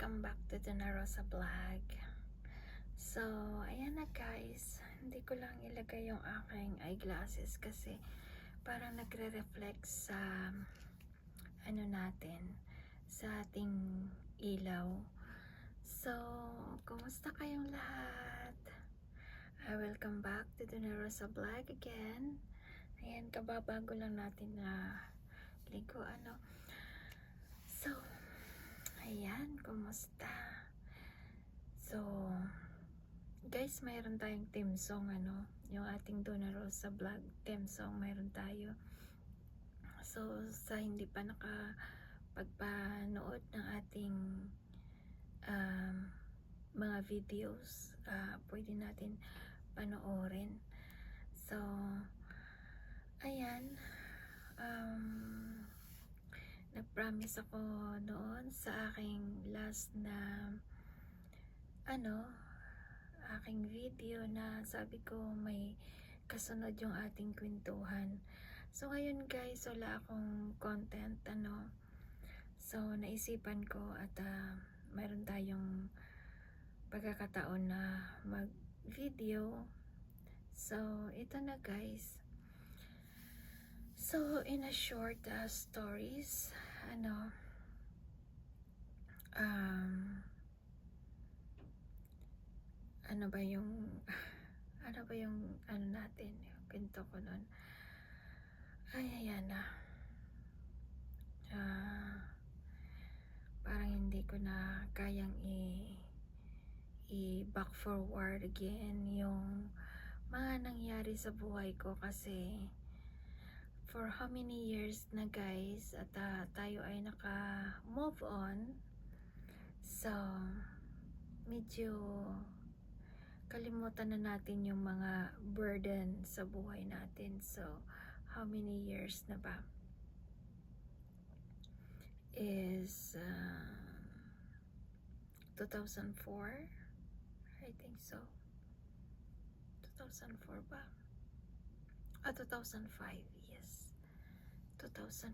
welcome back to Donna Rosa Vlog. So, ayan na guys, hindi ko lang ilagay yung aking eyeglasses kasi parang nagre-reflect sa ano natin, sa ating ilaw. So, kumusta kayong lahat? Welcome back to Donna Rosa Vlog again. Ayan, kababago lang natin na ligo, ano. So, ayan, kumusta? So, guys, mayroon tayong theme song, ano, yung ating Donna Rosa Vlog theme song, mayroon tayo. So, sa hindi pa nakapagpanood ng ating mga videos, pwede natin panoorin. So, ayan, nag-promise ako noon sa aking last na aking video na sabi ko may kasunod yung ating kwentuhan. So ngayon guys, wala akong content, ano. So naisipan ko at mayroon tayong pagkakataon na mag video. So ito na guys. So in a short stories, ano ba yung ano natin, yung kwento ko nun. Ayan na. Parang hindi ko na kayang i-back forward again yung mga nangyari sa buhay ko kasi for how many years na guys at tayo ay naka-move on. So, medyo kalimutan na natin yung mga burden sa buhay natin. So, how many years na ba? Is 2004? I think so. 2004 ba? 2005. Yes. 2005.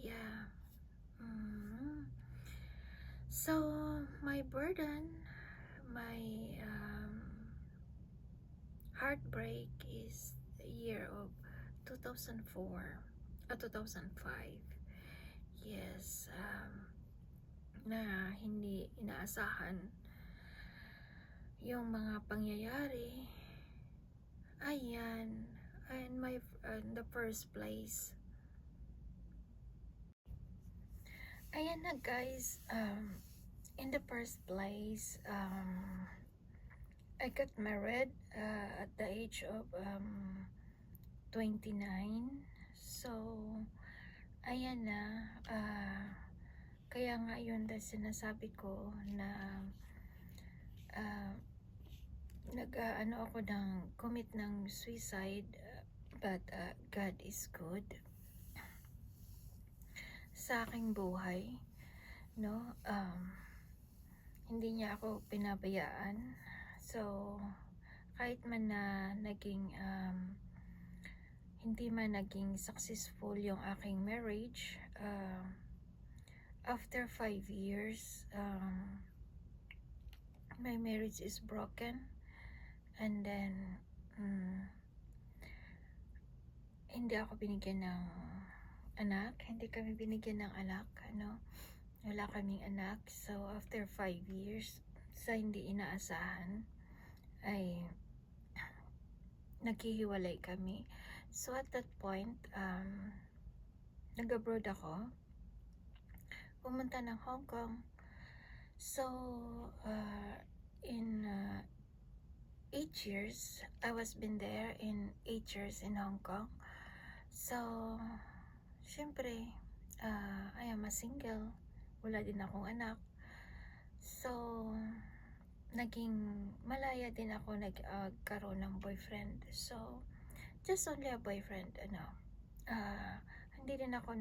Yeah. So, my burden, my heartbreak is the year of 2004 2005. Yes, na hindi inaasahan yung mga pangyayari. Ayan, in the first place. Ayan na guys, in the first place, I got married at the age of 29. So, ayan na, kaya nga yun dahil sinasabi ko na ako ng commit ng suicide, but God is good sa aking buhay, no? Hindi niya ako pinabayaan. So, kahit man na hindi man naging successful yung aking marriage, after 5 years, my marriage is broken. And then, hindi ako binigyan ng anak. Hindi kami binigyan ng anak, ano. Wala kaming anak. So, after 5 years, sa hindi inaasahan, ay naghihiwalay kami. So, at that point, nag-abroad ako. Pumunta ng Hong Kong. So, in 8 years, I was been there in 8 years in Hong Kong. So, syempre, I am a single. Wala din akong anak. So, naging malaya din ako nagkaroon ng boyfriend. So, just only a boyfriend, ano. Hindi din ako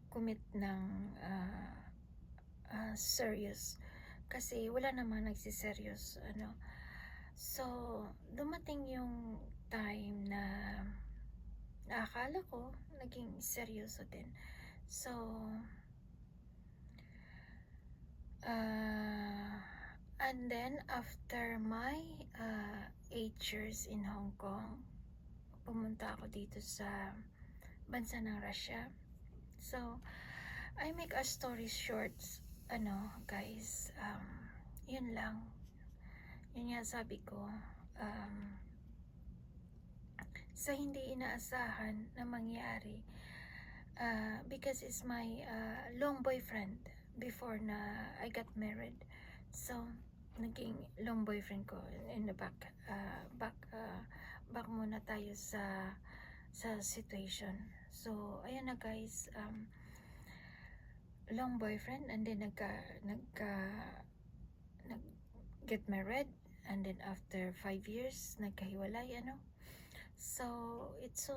commit ng serious. Kasi wala namang nagsiseryos, ano. So, dumating yung time na akala ko naging seryoso din. So, and then after my 8 years in Hong Kong, pumunta ako dito sa bansa ng Russia. So, I make a story short, guys, yun lang. Yun nga sabi ko, sa hindi inaasahan na mangyari, because it's my long boyfriend before na I got married. So, naging long boyfriend ko in the back muna tayo sa situation. So, ayan na guys, long boyfriend, and then nag get married, and then after 5 years nagkahiwalay, so it's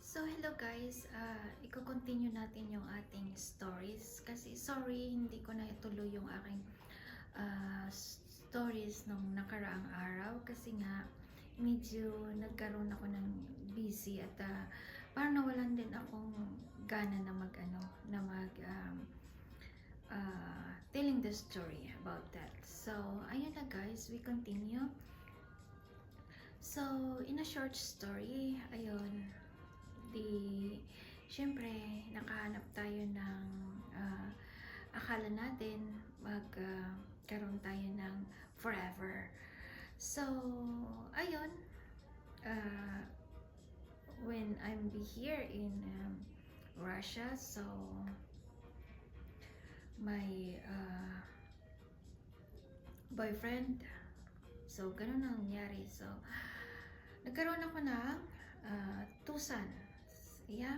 so hello guys, i-continue natin yung ating stories, kasi sorry hindi ko na ituloy yung aking stories nung nakaraang araw, kasi nga medyo nagkaroon ako ng busy at parang nawalan din akong gana na mag telling the story about that. So ayun na guys, we continue. So in a short story, ayun, syempre nakahanap tayo ng akala natin magkaroon tayo ng forever. So ayun, when I'm here in Russia, so my boyfriend, so ganun ang nangyari. So nagkaroon ako ng two sons, yeah,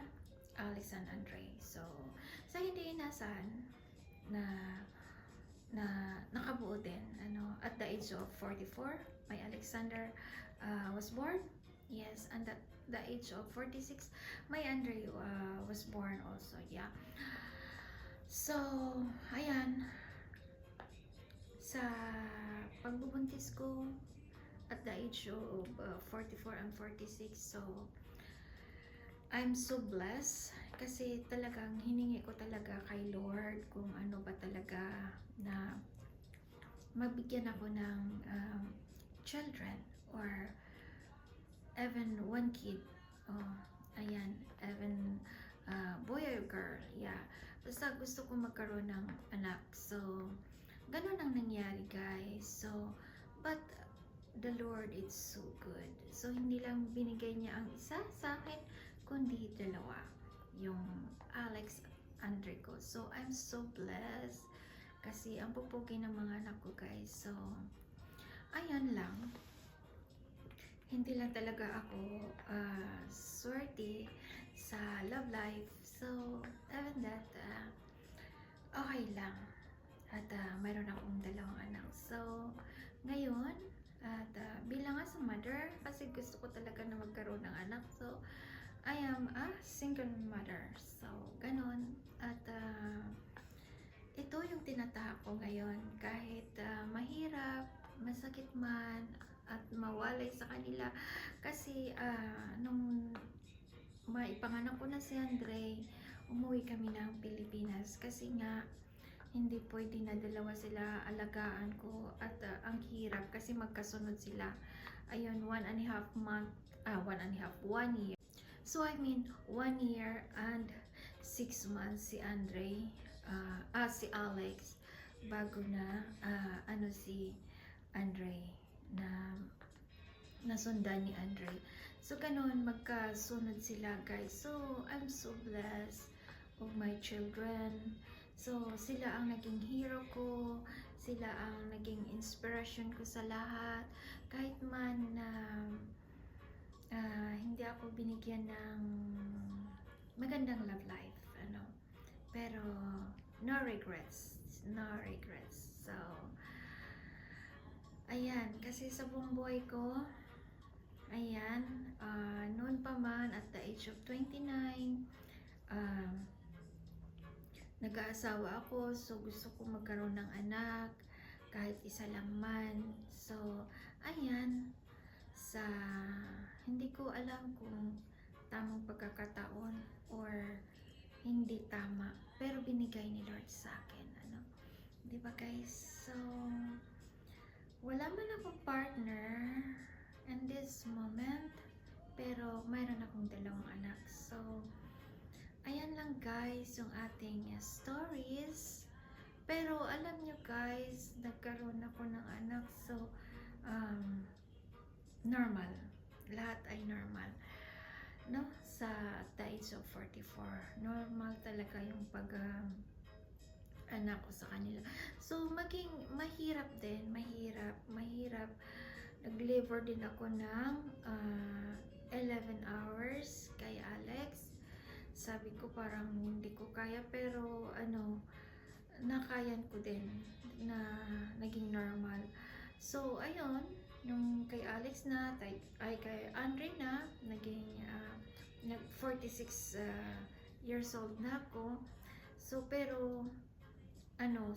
Alex and Andre. So sa hindi inasahan na nakabuo din, at the age of 44, my Alexander was born. Yes, and at the age of 46, my Andre was born also, yeah. So ayan, sa pagbubuntis ko at the age of 44 and 46, so I'm so blessed, kasi talagang hiningi ko talaga kay Lord kung ano ba talaga na mabigyan ako ng children, or even one kid. Ayan, even boy or girl, yeah, basta gusto ko magkaroon ng anak. So ganun ang nangyari guys. So but the Lord is so good. So hindi lang binigay niya ang isa sa akin, kundi dalawa, yung Alex Andre ko. So I'm so blessed, kasi ang pupugi ng mga anak ko guys. So ayan lang, hindi lang talaga ako swerte sa love life. So even that, okay lang, at mayroon akong dalawang anak. So ngayon, at bilang as a mother, kasi gusto ko talaga na magkaroon ng anak, so I am a single mother. So ganon, at ito yung tinatahak ko ngayon, kahit mahirap, masakit man, at mawalay sa kanila. Kasi nung maipanganak ko na si Andre, umuwi kami ng Pilipinas, kasi nga hindi pwede na dalawa sila alagaan ko, at ang hirap kasi magkasunod sila. Ayun, 1.5 month, 1 year. So I mean 1 year and 6 months si Andre, si Alex, bago na si Andre na nasundan ni Andre. So ganun, magkasunod sila guys. So I'm so blessed of my children. So sila ang naging hero ko, sila ang naging inspiration ko sa lahat. Kahit man na hindi ako binigyan ng magandang love life, pero no regrets. So ayan, kasi sa buong buhay ko, ayan, noon pa man at the age of 29, nag-aasawa ako. So gusto ko magkaroon ng anak, kahit isa lang man. So ayan, hindi ko alam kung tamang pagkakataon or hindi tama, pero binigay ni Lord sa akin, ano. 'Di ba guys? So, wala man akong partner in this moment, pero mayroon akong 2 anak. So, ayan lang guys yung ating stories. Pero alam nyo guys, nagkaroon ako ng anak. So, normal. Lahat ay normal. No? Sa the age of 44, normal talaga yung anak ko sa kanila. So, maging mahirap din. Mahirap. Nag-labor din ako ng 11 hours kay Alex. Sabi ko parang hindi ko kaya, pero nakayan ko din na naging normal. So, ayun, nung kay Alex na, kay Andre na, naging 46 years old na ako. So, pero,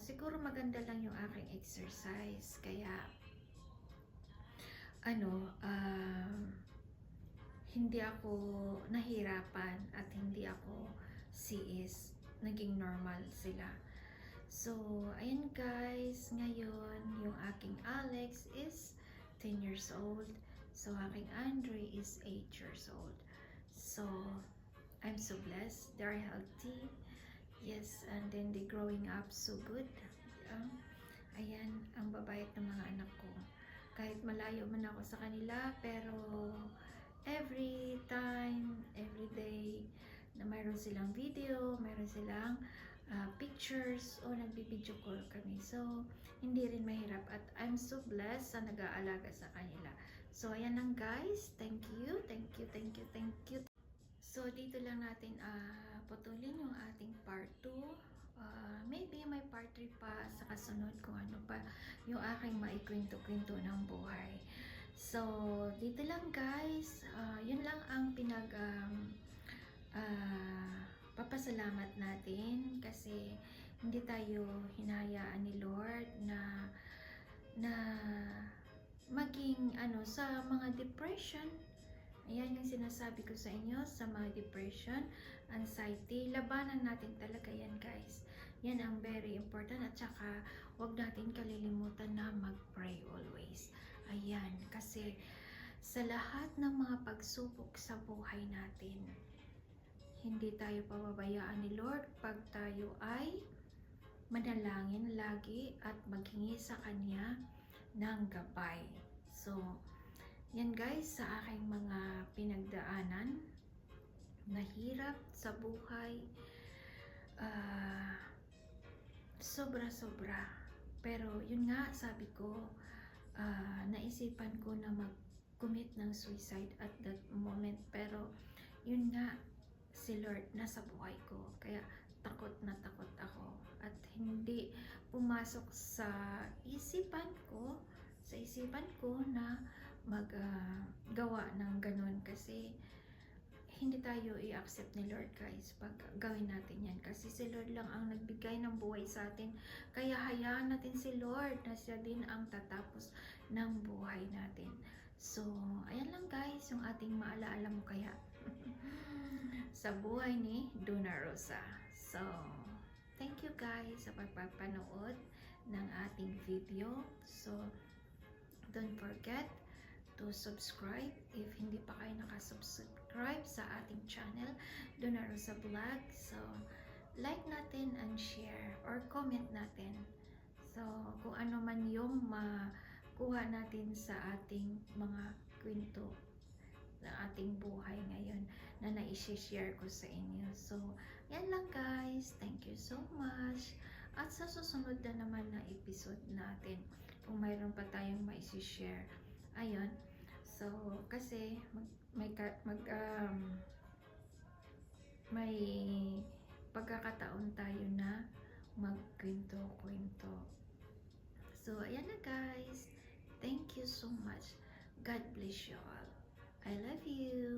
siguro maganda lang yung aking exercise. Kaya, hindi ako nahirapan at hindi ako CS. Naging normal sila. So, ayan guys, ngayon yung aking Alex is 10 years old. So, aking Andre is 8 years old. So, I'm so blessed. They're healthy. Yes, and then they growing up so good. Ayan, ang babayat ng mga anak ko. Kahit malayo man ako sa kanila, pero every time, every day, na mayroon silang video, mayroon silang pictures o nagbibideo call kami. So, hindi rin mahirap at I'm so blessed sa nag-aalaga sa kanila. So, ayan lang guys. Thank you. So, dito lang natin putulin yung ating part 2. Maybe may part 3 pa sa kasunod kung ano pa yung aking maikwento-kwento ng buhay. So, dito lang guys. Yun lang ang papasalamat natin kasi hindi tayo hinayaan ni Lord na maging sa mga depression. Ayan yung sinasabi ko sa inyo, sa mga depression, anxiety, labanan natin talaga yan guys. Yan ang very important, at saka huwag natin kalilimutan na mag-pray always. Ayan, kasi sa lahat ng mga pagsubok sa buhay natin, hindi tayo pababayaan ni Lord pag tayo ay manalangin lagi at maghingi sa Kanya ng gabay. So, yan guys, sa aking mga pinagdaanan, nahirap sa buhay, sobra-sobra. Pero yun nga, sabi ko, naisipan ko na mag-commit ng suicide at that moment. Pero yun nga, si Lord nasa buhay ko. Kaya takot na takot ako. At hindi pumasok sa isipan ko na maggawa ng ganun, kasi hindi tayo i-accept ni Lord guys pag gawin natin yan, kasi si Lord lang ang nagbigay ng buhay sa atin. Kaya hayaan natin si Lord na siya din ang tatapos ng buhay natin. So, ayan lang guys yung ating maalaala mo kaya sa buhay ni Donna Rosa. So, thank you guys sa pagpapanood ng ating video. So, don't forget to subscribe if hindi pa kayo nakasubscribe sa ating channel, Donna Rosa Vlog. So, like natin and share or comment natin. So, kung ano man yung makuha natin sa ating mga kwento ng ating buhay ngayon na nai-share ko sa inyo. So, yan lang guys. Thank you so much. At sa susunod na naman na episode natin, kung mayroon pa tayong mai-share, ayun. So, kasi may pagkakataon tayo na magkwento-kwento. So, ayan na guys. Thank you so much. God bless you all. I love you.